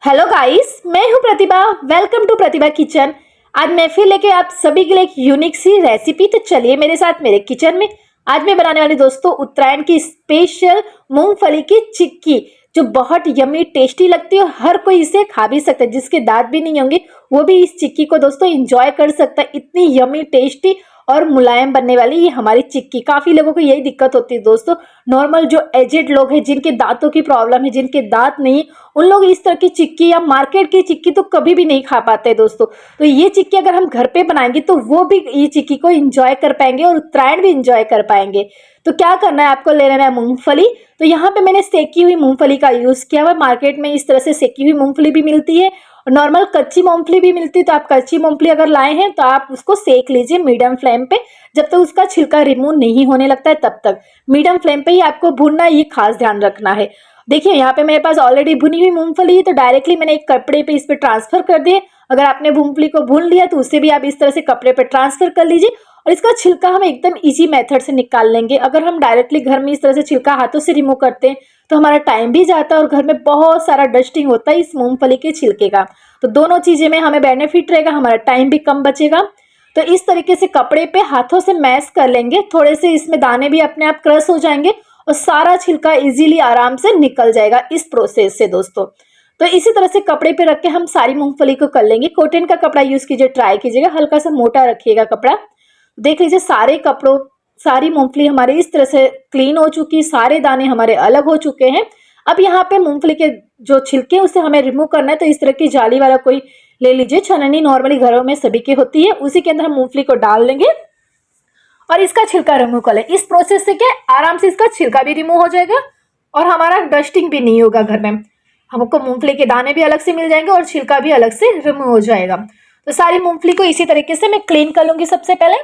Hello guys, मैं हूं Pratibha. Welcome to Pratibha kitchen. आज मैं फिर लेके आप सभी के लिए एक यूनिक सी रेसिपी। तो चलिए मेरे साथ मेरे किचन में। आज मैं बनाने वाली दोस्तों उत्तरायण की स्पेशल मूंगफली की चिक्की, जो बहुत यमी टेस्टी लगती है और हर कोई इसे खा भी सकता है। जिसके दांत भी नहीं होंगे वो भी इस चिक्की को दोस्तों एंजॉय कर सकता है। इतनी यमी टेस्टी और मुलायम बनने वाली ये हमारी चिक्की। काफी लोगों को यही दिक्कत होती है दोस्तों। नॉर्मल जो एजेड लोग हैं, जिनके दांतों की प्रॉब्लम है, जिनके दांत नहीं, उन लोग इस तरह की चिक्की या मार्केट की चिक्की तो कभी भी नहीं खा पाते दोस्तों। तो ये चिक्की अगर हम घर पे बनाएंगे तो वो भी ये चिक्की को एंजॉय कर पाएंगे और उत्तरायण भी एंजॉय कर पाएंगे। तो क्या करना है, आपको ले लेना है मूंगफली। तो यहाँ पे मैंने सेकी हुई मूंगफली का यूज किया हुआ। मार्केट में इस तरह से सेकी हुई मूंगफली भी मिलती है और नॉर्मल कच्ची मूंगफली भी मिलती है। तो आप कच्ची मूंगफली अगर लाए हैं तो आप उसको सेक लीजिए मीडियम फ्लेम पे, जब तक उसका छिलका रिमूव नहीं होने लगता है तब तक मीडियम फ्लेम पे ही आपको भूनना है। ये खास ध्यान रखना है। देखिए यहाँ पे मेरे पास ऑलरेडी भुनी हुई मूंगफली है, तो डायरेक्टली मैंने एक कपड़े पे इस पे ट्रांसफर कर दिए। अगर आपने मूंगफली को भून लिया तो उससे भी आप इस तरह से कपड़े पे ट्रांसफर कर लीजिए और इसका छिलका हम एकदम इजी मेथड से निकाल लेंगे। अगर हम डायरेक्टली घर में इस तरह से छिलका हाथों से रिमूव करते हैं तो हमारा टाइम भी जाता है और घर में बहुत सारा डस्टिंग होता है इस मूंगफली के छिलके का। तो दोनों चीजें में हमें बेनिफिट रहेगा, हमारा टाइम भी कम बचेगा। तो इस तरीके से कपड़े पे हाथों से मैश कर लेंगे। थोड़े से इसमें दाने भी अपने आप क्रश हो जाएंगे और सारा छिलका इजीली आराम से निकल जाएगा इस प्रोसेस से दोस्तों। तो इसी तरह से कपड़े पे रख के हम सारी मूंगफली को कर लेंगे। कॉटन का कपड़ा यूज कीजिए, ट्राई कीजिएगा, हल्का सा मोटा रखिएगा कपड़ा। देख लीजिए सारी मूंगफली हमारी इस तरह से क्लीन हो चुकी है, सारे दाने हमारे अलग हो चुके हैं। अब यहाँ पे मूंगफली के जो छिलके उसे हमें रिमूव करना है। तो इस तरह की जाली वाला कोई ले लीजिए, छलनी नॉर्मली घरों में सभी की होती है। उसी के अंदर हम मूंगफली को डाल देंगे और इसका छिलका रिमूव कर ले। इस प्रोसेस से क्या आराम से इसका छिलका भी रिमूव हो जाएगा और हमारा डस्टिंग भी नहीं होगा घर में। हमको मूंगफली के दाने भी अलग से मिल जाएंगे और छिलका भी अलग से रिमूव हो जाएगा। तो सारी मूंगफली को इसी तरीके से मैं क्लीन कर लूंगी। सबसे पहले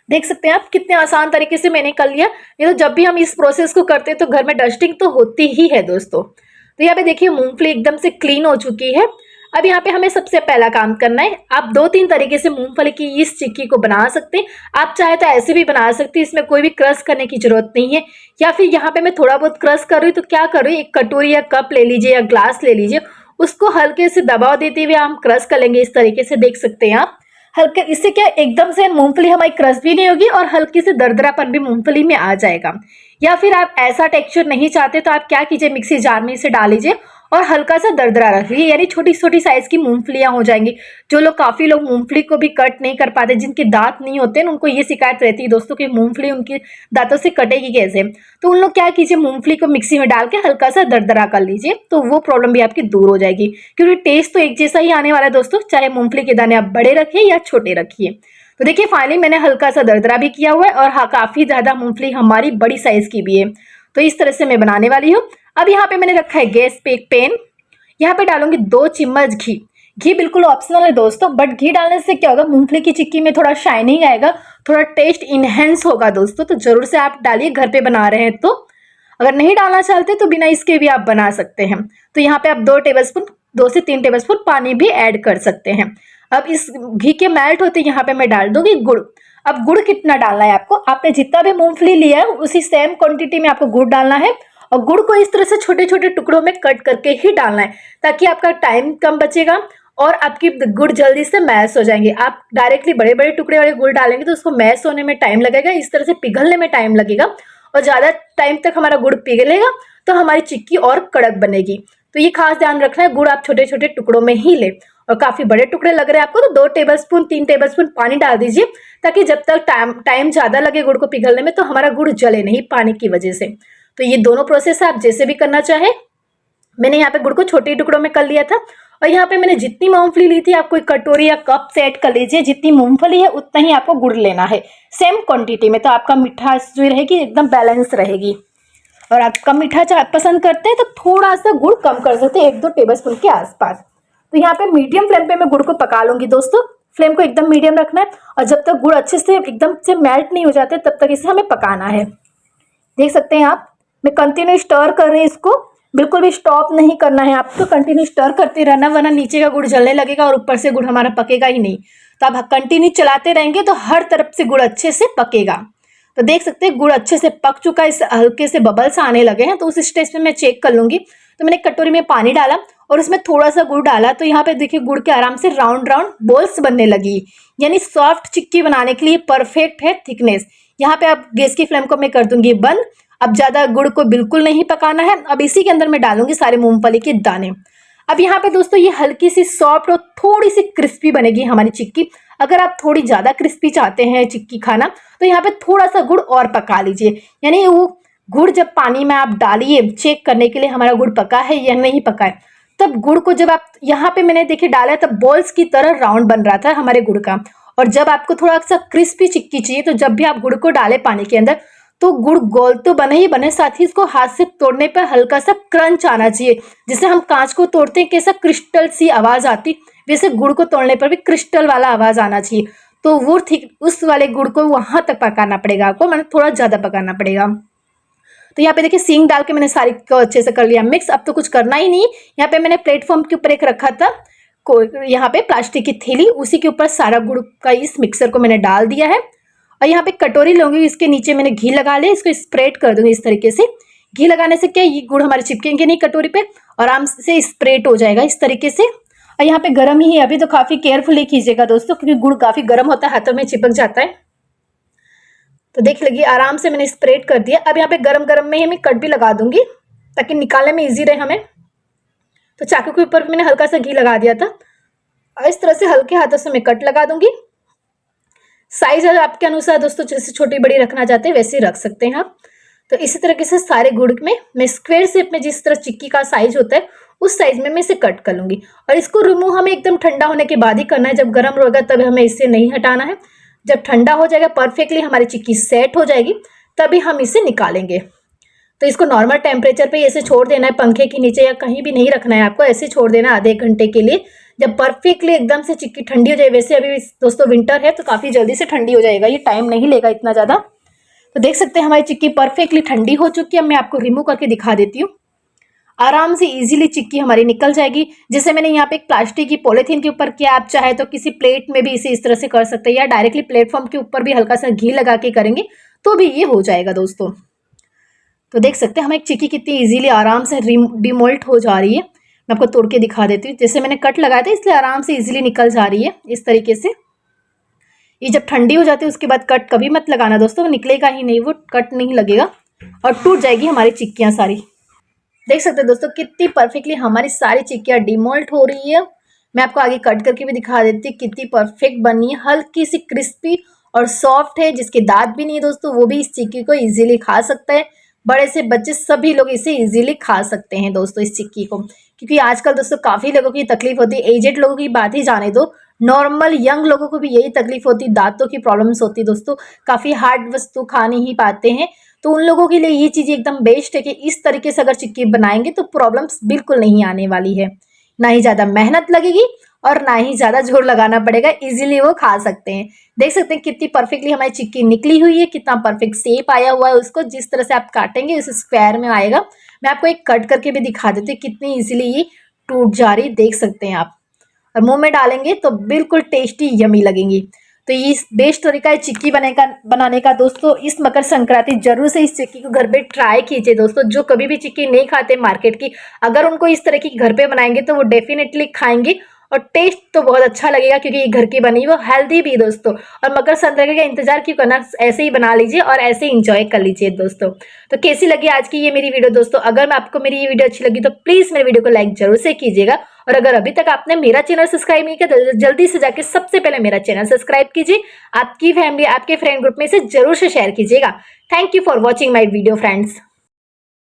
देख सकते हैं आप कितने आसान तरीके से मैंने कर लिया। ये तो जब भी हम इस प्रोसेस को करते हैं तो घर में डस्टिंग तो होती ही है दोस्तों। तो यहाँ पे देखिए मूंगफली एकदम से क्लीन हो चुकी है। अब यहाँ पे हमें सबसे पहला काम करना है, आप 2-3 तरीके से मूंगफली की इस चिक्की को बना सकते हैं। आप चाहे तो ऐसे भी बना सकते हैं, इसमें कोई भी क्रश करने की जरूरत नहीं है। या फिर यहाँ पे मैं थोड़ा बहुत क्रश कर रही हूँ तो क्या कर रही हूँ, एक कटोरी या कप ले लीजिए या ग्लास ले लीजिए, उसको हल्के से दबाव देते हुए हम क्रश कर लेंगे। इस तरीके से देख सकते हैं आप हल्के। इससे क्या एकदम से मूंगफली हमारी क्रश भी नहीं होगी और हल्की से दरदरापन भी मूंगफली में आ जाएगा। या फिर आप ऐसा टेक्सचर नहीं चाहते तो आप क्या कीजिए, मिक्सी जार में इसे डाल लीजिए और हल्का सा दरदरा रख लीजिए, यानी छोटी छोटी साइज की मूंगफलियां हो जाएंगी। काफी लोग मूंगफली को भी कट नहीं कर पाते, जिनके दांत नहीं होते हैं, उनको ये शिकायत रहती है दोस्तों कि मूंगफली उनके दांतों से कटेगी कैसे। तो उन लोग क्या कीजिए, मूंगफली को मिक्सी में डाल के हल्का सा दरदरा कर लीजिए, तो वो प्रॉब्लम भी आपकी दूर हो जाएगी। क्योंकि टेस्ट तो एक जैसा ही आने वाला है दोस्तों, चाहे मूंगफली के दाने आप बड़े रखिए या छोटे रखिए। तो देखिए फाइनली मैंने हल्का सा दरदरा भी किया हुआ है और हाँ, काफी ज्यादा मूंगफली हमारी बड़ी साइज की भी है। तो इस तरह से मैं बनाने वाली हूँ। अब यहाँ पे मैंने रखा है गैस पे एक पैन। यहाँ पे डालूंगी 2 चम्मच घी। घी बिल्कुल ऑप्शनल है दोस्तों, बट घी डालने से क्या होगा, मूंगफली की चिक्की में थोड़ा शाइनिंग आएगा, थोड़ा टेस्ट इनहेंस होगा दोस्तों। तो जरूर से आप डालिए, घर पे बना रहे हैं तो। अगर नहीं डालना चाहते तो बिना इसके भी आप बना सकते हैं। तो यहाँ पे आप 2 से 3 टेबलस्पून पानी भी ऐड कर सकते हैं। अब इस घी के मेल्ट होते यहाँ पे मैं डाल दूंगी गुड़। अब गुड़ कितना डालना है आपको, आपने जितना भी मूंगफली लिया है उसी सेम क्वांटिटी में आपको गुड़ डालना है और गुड़ को इस तरह से छोटे छोटे टुकड़ों में कट करके ही डालना है, ताकि आपका टाइम कम बचेगा और आपकी गुड़ जल्दी से मैश हो जाएंगे। आप डायरेक्टली बड़े बड़े टुकड़े वाले गुड़ डालेंगे तो उसको मैश होने में टाइम लगेगा, इस तरह से पिघलने में टाइम लगेगा और ज्यादा टाइम तक हमारा गुड़ पिघलेगा तो हमारी चिक्की और कड़क बनेगी। तो ये खास ध्यान रखना है, गुड़ आप छोटे छोटे टुकड़ों में ही ले। और काफी बड़े टुकड़े लग रहे हैं आपको तो 2 टेबलस्पून 3 टेबलस्पून पानी डाल दीजिए, ताकि जब तक टाइम ज्यादा लगे गुड़ को पिघलने में तो हमारा गुड़ जले नहीं पानी की वजह से। तो ये दोनों प्रोसेस आप जैसे भी करना चाहे। मैंने यहाँ पे गुड़ को छोटे टुकड़ों में कर लिया था और यहाँ पे मैंने जितनी मूंगफली ली थी, आप कोई कटोरी या कप से ऐड कर लीजिए। जितनी मूंगफली है उतना ही आपको गुड़ लेना है, सेम क्वांटिटी में। तो आपका मिठास जो रहेगी एकदम बैलेंस रहेगी। और आप कम मीठा पसंद करते हैं तो थोड़ा सा गुड़ कम कर सकते हैं, 1-2 टेबलस्पून के आसपास। तो यहाँ पे मीडियम फ्लेम पे मैं गुड़ को पका लूंगी दोस्तों। फ्लेम को एकदम मीडियम रखना है और जब तक गुड़ अच्छे से एकदम से मेल्ट नहीं हो जाते तब तक इसे हमें पकाना है। देख सकते हैं आप, मैं कंटिन्यू स्टर कर रही हूँ इसको, बिल्कुल भी स्टॉप नहीं करना है आपको, कंटिन्यू स्टर करते रहना, वरना नीचे का गुड़ जलने लगेगा और ऊपर से गुड़ हमारा पकेगा ही नहीं। तो आप कंटिन्यू चलाते रहेंगे तो हर तरफ से गुड़ अच्छे से पकेगा। तो देख सकते हैं गुड़ अच्छे से पक चुका है, इस हल्के से बबल्स आने लगे हैं। तो उस स्टेज पे मैं चेक कर लूंगी। तो मैंने कटोरी में पानी डाला और उसमें थोड़ा सा गुड़ डाला तो यहाँ पे देखिए गुड़ के आराम से राउंड राउंड बॉल्स बनने लगी, यानी सॉफ्ट चिक्की बनाने के लिए परफेक्ट है थिकनेस। यहाँ पे अब गैस की फ्लेम को मैं कर दूंगी बंद। अब ज़्यादा गुड़ को बिल्कुल नहीं पकाना है। अब इसी के अंदर मैं डालूंगी सारे मूंगफली के दाने। अब यहाँ पे दोस्तों ये हल्की सी सॉफ्ट और थोड़ी सी क्रिस्पी बनेगी हमारी चिक्की। अगर आप थोड़ी ज़्यादा क्रिस्पी चाहते हैं चिक्की खाना तो यहाँ पे थोड़ा सा गुड़ और पका लीजिए, यानी वो गुड़ जब पानी में आप डालिए चेक करने के लिए हमारा गुड़ पका है या नहीं पका है, तब गुड़ को जब आप यहाँ पे मैंने देखिए डाला तब बॉल्स की तरह राउंड बन रहा था हमारे गुड़ का। और जब आपको थोड़ा सा क्रिस्पी चिक्की चाहिए तो जब भी आप गुड़ को डालें पानी के अंदर तो गुड़ गोल तो बने ही बने, साथ ही इसको हाथ से तोड़ने पर हल्का सा क्रंच आना चाहिए। जैसे हम कांच को तोड़ते हैं कैसा क्रिस्टल सी आवाज आती, वैसे गुड़ को तोड़ने पर भी क्रिस्टल वाला आवाज आना चाहिए। तो वो ठीक उस वाले गुड़ को वहां तक पकाना पड़ेगा आपको, मतलब थोड़ा ज्यादा पकाना पड़ेगा। तो यहाँ पे देखिए सींग डाल के मैंने सारी को अच्छे से कर लिया मिक्स। अब तो कुछ करना ही नहीं। यहाँ पे मैंने प्लेटफॉर्म के ऊपर एक रखा था यहाँ पे प्लास्टिक की थैली, उसी के ऊपर सारा गुड़ का इस मिक्सर को मैंने डाल दिया है। और यहाँ पे कटोरी लूंगी, इसके नीचे मैंने घी लगा लिया, इसको स्प्रेड कर दूंगी इस तरीके से। घी लगाने से क्या ये गुड़ हमारे चिपकेंगे नहीं कटोरी पे, आराम से स्प्रेड हो जाएगा इस तरीके से। और यहाँ पे गर्म ही है अभी, तो काफी केयरफुली कीजिएगा दोस्तों, क्योंकि गुड़ काफी गर्म होता है, हाथों में चिपक जाता है। तो देख लीजिए आराम से मैंने स्प्रेड कर दिया। अब यहाँ पे गरम गरम में ही मैं कट भी लगा दूंगी ताकि निकालने में इजी रहे हमें। तो चाकू के ऊपर मैंने हल्का सा घी लगा दिया था और इस तरह से हल्के हाथों से मैं कट लगा दूंगी। साइज आपके अनुसार दोस्तों, जैसे छोटी बड़ी रखना चाहते हैं वैसे ही रख सकते हैं आप। तो इसी तरीके से सारे गुड़ में मैं स्क्वायर शेप में जिस तरह चिक्की का साइज होता है उस साइज में मैं इसे कट कर लूंगी। और इसको रिमूव हमें एकदम ठंडा होने के बाद ही करना है, जब गर्म रहेगा तब हमें इसे नहीं हटाना है। जब ठंडा हो जाएगा परफेक्टली हमारी चिक्की सेट हो जाएगी तभी हम इसे निकालेंगे। तो इसको नॉर्मल टेम्परेचर पे ऐसे छोड़ देना है, पंखे के नीचे या कहीं भी नहीं रखना है आपको, ऐसे छोड़ देना आधे घंटे के लिए। जब परफेक्टली एकदम से चिक्की ठंडी हो जाए, वैसे अभी दोस्तों विंटर है तो काफ़ी जल्दी से ठंडी हो जाएगा, ये टाइम नहीं लेगा इतना ज़्यादा। तो देख सकते हैं हमारी चिक्की परफेक्टली ठंडी हो चुकी है। मैं आपको रिमूव करके दिखा देती हूँ। आराम से इजीली चिक्की हमारी निकल जाएगी। जैसे मैंने यहाँ पे एक प्लास्टिक की पॉलीथीन के ऊपर किया, आप चाहे तो किसी प्लेट में भी इसे इस तरह से कर सकते हैं, या डायरेक्टली प्लेटफॉर्म के ऊपर भी हल्का सा घी लगा के करेंगे तो भी ये हो जाएगा दोस्तों। तो देख सकते हैं हमारी चिक्की कितनी इजीली आराम से डिमोल्ट हो जा रही है। मैं आपको तोड़ के दिखा देती हूँ। जैसे मैंने कट लगाया था इसलिए आराम से इजीली निकल जा रही है इस तरीके से। ये जब ठंडी हो जाती है उसके बाद कट कभी मत लगाना दोस्तों, निकलेगा ही नहीं, वो कट नहीं लगेगा और टूट जाएगी हमारी चिक्कियाँ सारी। देख सकते हैं दोस्तों कितनी परफेक्टली हमारी सारी चिक्कियाँ डिमोल्ट हो रही है। मैं आपको आगे कट करके भी दिखा देती हूँ कितनी परफेक्ट बनी है, हल्की सी क्रिस्पी और सॉफ्ट है। जिसके दांत भी नहीं है दोस्तों वो भी इस चिक्की को इजीली खा सकता है, बड़े से बच्चे सभी लोग इसे इजीली खा सकते हैं दोस्तों इस चिक्की को। क्योंकि आजकल दोस्तों काफ़ी लोगों की तकलीफ होती है, एजेड लोगों की बात ही जाने दो, नॉर्मल यंग लोगों को भी यही तकलीफ होती है, दांतों की प्रॉब्लम्स होती है दोस्तों, काफ़ी हार्ड वस्तु खा नहीं पाते हैं। तो उन लोगों के लिए ये चीज़ एकदम बेस्ट है कि इस तरीके से अगर चिक्की बनाएंगे तो प्रॉब्लम्स बिल्कुल नहीं आने वाली है, ना ही ज़्यादा मेहनत लगेगी और ना ही ज़्यादा जोर लगाना पड़ेगा, इजीली वो खा सकते हैं। देख सकते हैं कितनी परफेक्टली हमारी चिक्की निकली हुई है, कितना परफेक्ट शेप आया हुआ है उसको। जिस तरह से आप काटेंगे उस स्क्वायर में आएगा। मैं आपको एक कट करके भी दिखा देती हूँ कितनी इजीली ये टूट जा रही, देख सकते हैं आप। और मुंह में डालेंगे तो बिल्कुल टेस्टी यमी लगेंगी। तो ये बेस्ट तरीका है चिक्की बनाने का दोस्तों। इस मकर संक्रांति जरूर से इस चिक्की को घर पे ट्राई कीजिए दोस्तों। जो कभी भी चिक्की नहीं खाते मार्केट की, अगर उनको इस तरह की घर पे बनाएंगे तो वो डेफिनेटली खाएंगे और टेस्ट तो बहुत अच्छा लगेगा, क्योंकि ये घर की बनी वो हेल्दी भी दोस्तों। और मकर संक्रांति का इंतजार क्यों करना, ऐसे ही बना लीजिए और ऐसे ही इंजॉय कर लीजिए दोस्तों। तो कैसी लगी आज की ये मेरी वीडियो दोस्तों? अगर आपको मेरी ये वीडियो अच्छी लगी तो प्लीज मेरे वीडियो को लाइक जरूर से कीजिएगा। और अगर अभी तक आपने मेरा चैनल सब्सक्राइब नहीं किया तो जल्दी से जाके सबसे पहले मेरा चैनल सब्सक्राइब कीजिए। आपकी फैमिली, आपके फ्रेंड ग्रुप में इसे जरूर से शेयर कीजिएगा। Thank you for watching my video friends.